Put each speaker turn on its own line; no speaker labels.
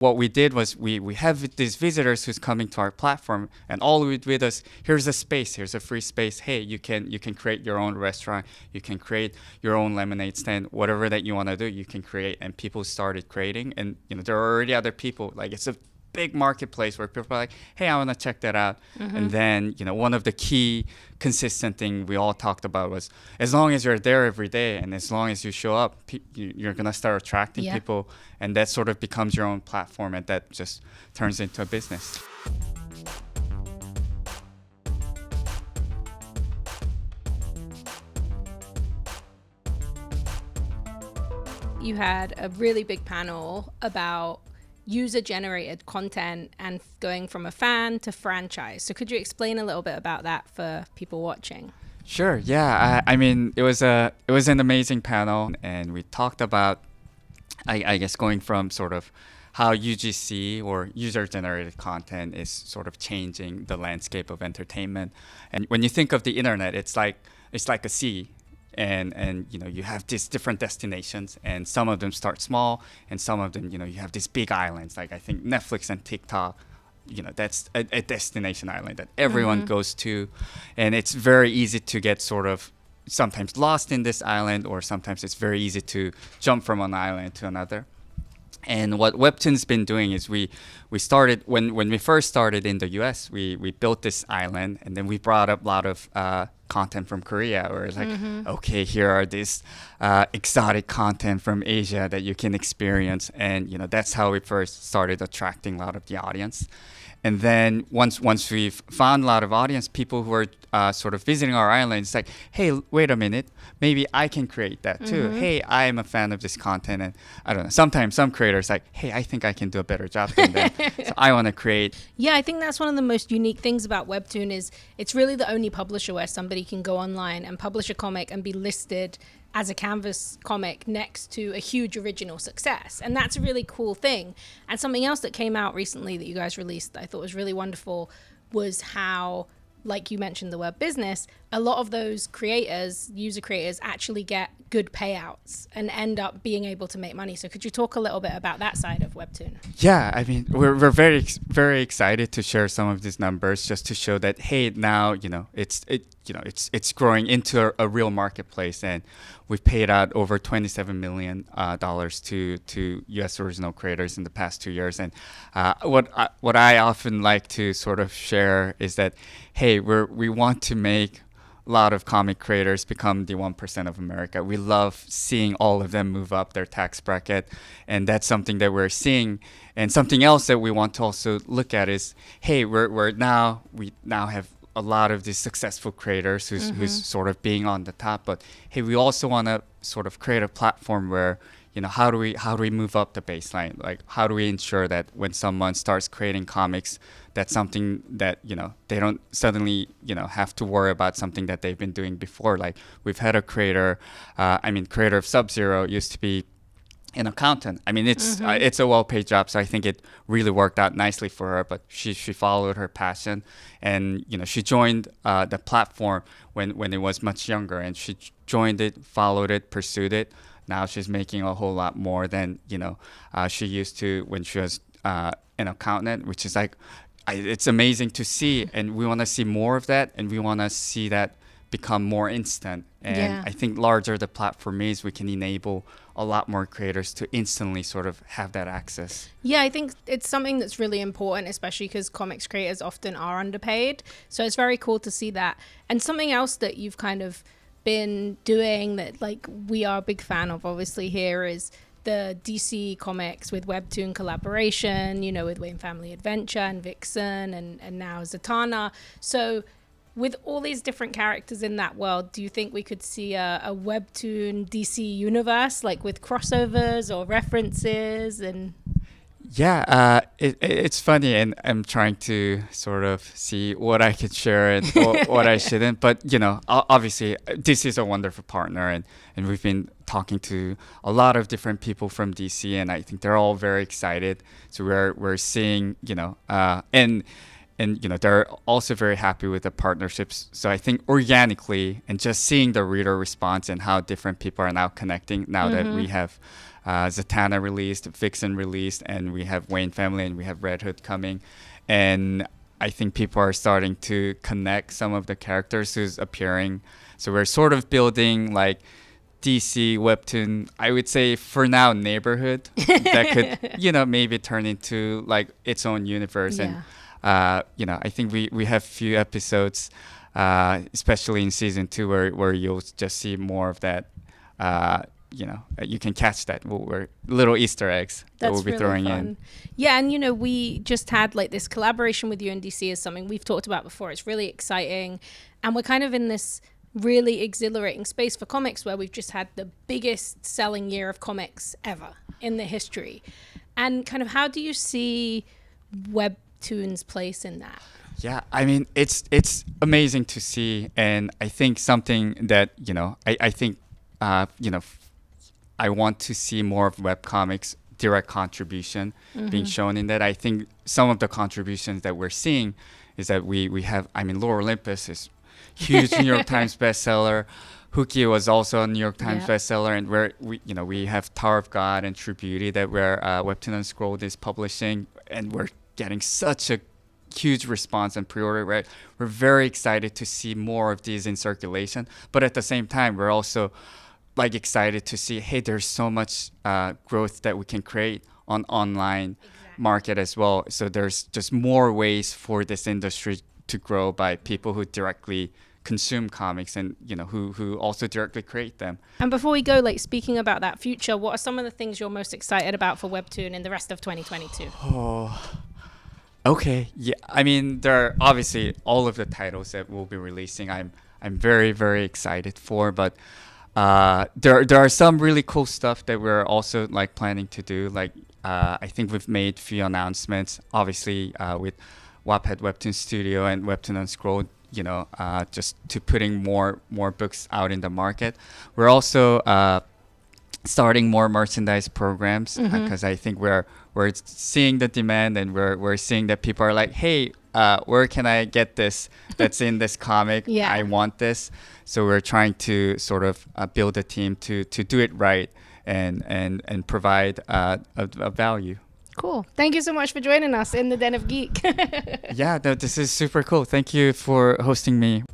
what we did was we have these visitors who's coming to our platform, and all we did is, here's a space, here's a free space. Hey, you can create your own restaurant, you can create your own lemonade stand, whatever that you want to do, you can create. And people started creating, and there are already other people. Like, it's a big marketplace where people are like, hey, I want to check that out. And then one of the key consistent thing we all talked about was, as long as you're there every day and as long as you show up, you're going to start attracting people, and that sort of becomes your own platform, and that just turns into a business.
You had a really big panel about user-generated content and going from a fan to franchise. So could you explain a little bit about that for people watching?
Sure. Yeah. I mean, it was an amazing panel, and we talked about, I guess, going from sort of how UGC or user-generated content is sort of changing the landscape of entertainment. And when you think of the internet, it's like a sea. And you have these different destinations, and some of them start small, and some of them, you have these big islands. Like, I think Netflix and TikTok, that's a destination island that everyone goes to, and it's very easy to get sort of sometimes lost in this island, or sometimes it's very easy to jump from one island to another. And what Webtoon's been doing is we started, when we first started in the US, we built this island, and then we brought up a lot of content from Korea, where it's like, okay, here are these exotic content from Asia that you can experience. And that's how we first started attracting a lot of the audience. And then once we've found a lot of audience, people who are sort of visiting our island, it's like, hey, wait a minute, maybe I can create that too. Hey, I am a fan of this content, and I don't know, sometimes some creators like, hey, I think I can do a better job than that, so I want to create.
Yeah, I think that's one of the most unique things about Webtoon is it's really the only publisher where somebody can go online and publish a comic and be listed as a canvas comic next to a huge original success. And that's a really cool thing. And something else that came out recently that you guys released that I thought was really wonderful was how, like you mentioned, the word business, a lot of those creators, user creators, actually get good payouts and end up being able to make money. So could you talk a little bit about that side of Webtoon?
Yeah, I mean, we're very very excited to share some of these numbers, just to show that, hey, now it's growing into a real marketplace, and we've paid out over $27 million to U.S. original creators in the past 2 years. And what I often like to sort of share is that, hey, we want to make a lot of comic creators become the 1% of America. We love seeing all of them move up their tax bracket, and that's something that we're seeing. And something else that we want to also look at is, hey, we now have a lot of these successful creators who's sort of being on the top, but hey, we also want to sort of create a platform where, how do we move up the baseline? Like, how do we ensure that when someone starts creating comics, that's something that they don't suddenly have to worry about something that they've been doing before. Like, we've had a creator, creator of Sub-Zero used to be an accountant. I mean, it's a well-paid job, so I think it really worked out nicely for her. But she followed her passion, and she joined the platform when it was much younger, and she joined it, followed it, pursued it. Now she's making a whole lot more than she used to when she was an accountant, which is like, it's amazing to see, and we want to see more of that, and we want to see that become more instant. And I think larger the platform is, we can enable a lot more creators to instantly sort of have that access.
Yeah, I think it's something that's really important, especially because comics creators often are underpaid. So it's very cool to see that. And something else that you've kind of been doing that, like, we are a big fan of, obviously, here is the DC Comics with Webtoon collaboration, with Wayne Family Adventure and Vixen and now Zatanna. So with all these different characters in that world, do you think we could see a Webtoon DC universe, like with crossovers or references? And
yeah, it's funny, and I'm trying to sort of see what I could share and what I shouldn't. But obviously, DC is a wonderful partner, and we've been talking to a lot of different people from DC, and I think they're all very excited. So we're seeing, and they're also very happy with the partnerships. So I think organically, and just seeing the reader response and how different people are now connecting now that we have Zatanna released, Vixen released, and we have Wayne Family and we have Red Hood coming. And I think people are starting to connect some of the characters who's appearing. So we're sort of building like DC Webtoon, I would say for now, neighborhood that could, maybe turn into like its own universe.
Yeah.
And, I think we have few episodes, especially in season 2, where you'll just see more of that. You can catch that. We're little Easter eggs that we'll be
really
throwing
fun.
in.
Yeah, and we just had like this collaboration with UNDC is something we've talked about before. It's really exciting, and we're kind of in this really exhilarating space for comics where we've just had the biggest selling year of comics ever in the history. And kind of how do you see Webtoon's place in that?
Yeah, I mean, it's amazing to see, and I think something that I think I want to see more of webcomics direct contribution being shown in that. I think some of the contributions that we're seeing is that we have, Lore Olympus is huge New York Times bestseller. Huki was also a New York Times bestseller, and we have Tower of God and True Beauty that Webtoon Unscrolled is publishing, and we're getting such a huge response and pre-order rate. We're very excited to see more of these in circulation, but at the same time, we're also like excited to see, hey, there's so much growth that we can create on online market as well. So there's just more ways for this industry to grow by people who directly consume comics and who also directly create them.
And before we go, like speaking about that future, what are some of the things you're most excited about for Webtoon in the rest of 2022?
Okay, yeah. There are obviously all of the titles that we'll be releasing. I'm very, very excited for, but there are some really cool stuff that we're also like planning to do. Like I think we've made few announcements, obviously with Wattpad Webtoon Studio and Webtoon Unscrolled, just to putting more books out in the market. We're also starting more merchandise programs because I think we're seeing the demand, and we're seeing that people are like, hey, where can I get this that's in this comic?
Yeah.
I want this. So we're trying to sort of build a team to do it right and provide a value.
Cool. Thank you so much for joining us in the Den of Geek.
Yeah, this is super cool. Thank you for hosting me.